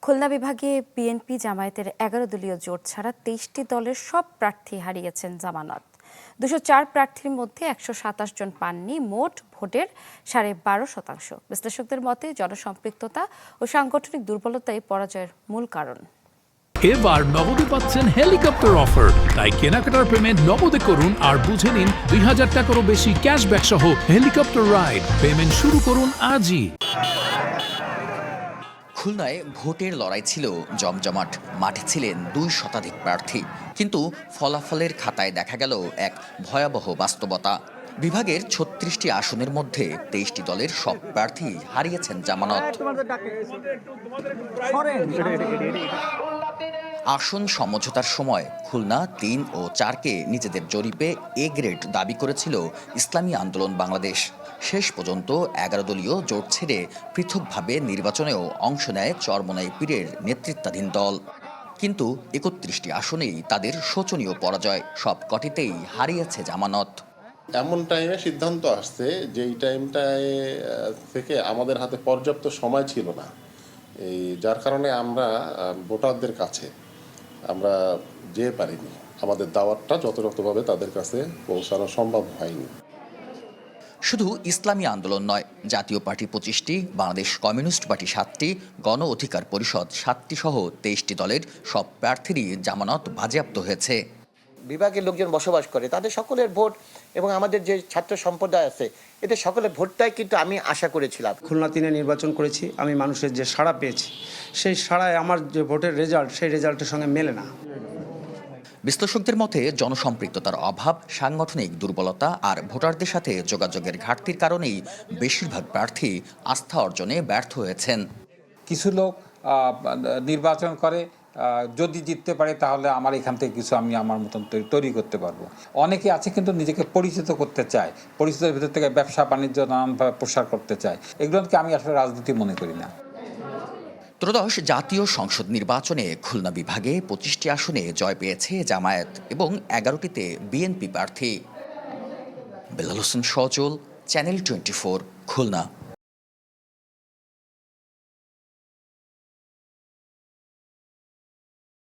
খুলনা বিভাগে বিএনপি জামায়াতের ১১ দলীয় জোট ছাড়া ২৩টি দলের সব প্রার্থী হারিয়েছেন জামানত। ২০৪ প্রার্থীর মধ্যে ১২৭ জন পাননি মোট ভোটের ১২.৫%। বিশ্লেষকদের মতে জনসম্পৃক্ততা ও সাংগঠনিক দুর্বলতাই পরাজয়ের মূল কারণ। এবার নগদে পাচ্ছেন হেলিকপ্টার অফার, তাই কেনাকাটার পেমেন্ট নগদে করুন আর বুঝে নিন ২০০০ টাকারও বেশি ক্যাশব্যাক সহ হেলিকপ্টার রাইড। পেমেন্ট শুরু করুন আজই। খুলনায় ভোটের লড়াই ছিল জমজমাট। মাঠে ছিলেন ২ শতাধিক প্রার্থী, কিন্তু ফলাফলের খাতায় দেখা গেল এক ভয়াবহ বাস্তবতা। বিভাগের ৩৬টি আসনের মধ্যে ২৩টি দলের সব প্রার্থী হারিয়েছেন জামানত। আসন সমঝোতার সময় খুলনা ৩ ও ৪-কে নিজেদের জরিপে এ গ্রেড দাবি করেছিল ইসলামী আন্দোলন বাংলাদেশ। শেষ পর্যন্ত ১১ দলীয় জোট ছেড়ে পৃথকভাবে নির্বাচনেও অংশ নেয় চরমোনাই পীরের নেতৃত্বাধীন দল। কিন্তু ৩১টি আসনেই তাদের শোচনীয় পরাজয়, সব কটিতেই হারিয়েছে জামানত। এমন টাইমে সিদ্ধান্ত আসছে যেই টাইমটায় থেকে আমাদের হাতে পর্যাপ্ত সময় ছিল না, যার কারণে আমরা ভোটারদের কাছে আমরা যেতে পারিনি। আমাদের দাওয়াতটা যথাযথভাবে তাদের কাছে পৌঁছানো সম্ভব হয়নি। শুধু ইসলামী আন্দোলন নয়, জাতীয় পার্টি ২৫টি, বাংলাদেশ কমিউনিস্ট পার্টি ৭টি, গণ অধিকার পরিষদ ৭টি সহ ২৩টি দলের সব প্রার্থীরই জামানত বাজেয়াপ্ত হয়েছে। বিভাগের লোকজন বসবাস করে, তাদের সকলের ভোট এবং আমাদের যে ছাত্র সম্প্রদায় আছে, এদের সকলের ভোটটাই কিন্তু আমি আশা করেছিলাম। খুলনা 3-এ নির্বাচন করেছি, আমি মানুষের যে সাড়া পেয়েছি সেই সাড়ায় আমার যে ভোটের রেজাল্ট, সেই রেজাল্টের সঙ্গে মেলে না। বিশ্লেষকদের মতে জনসম্পৃক্ততার অভাব, সাংগঠনিক দুর্বলতা আর ভোটারদের সাথে যোগাযোগের ঘাটতির কারণেই বেশিরভাগ প্রার্থী আস্থা অর্জনে ব্যর্থ হয়েছেন। কিছু লোক নির্বাচন করে, যদি জিততে পারে তাহলে আমার এখান থেকে কিছু আমি আমার মতন তৈরি করতে পারবো। অনেকে আছে কিন্তু নিজেকে পরিচিত করতে চায়, পরিচিতের ভিতর থেকে ব্যবসা বাণিজ্য নানানভাবে প্রসার করতে চায়। এগুলোকে আমি আসলে রাজনীতি মনে করি না। ত্রয়োদশ জাতীয় সংসদ নির্বাচনে খুলনা বিভাগে ২৫টি আসনে জয় পেয়েছে জামায়াত এবং ১১টিতে বিএনপি প্রার্থী। বেলাল হোসেন সজল, চ্যানেল 24, খুলনা।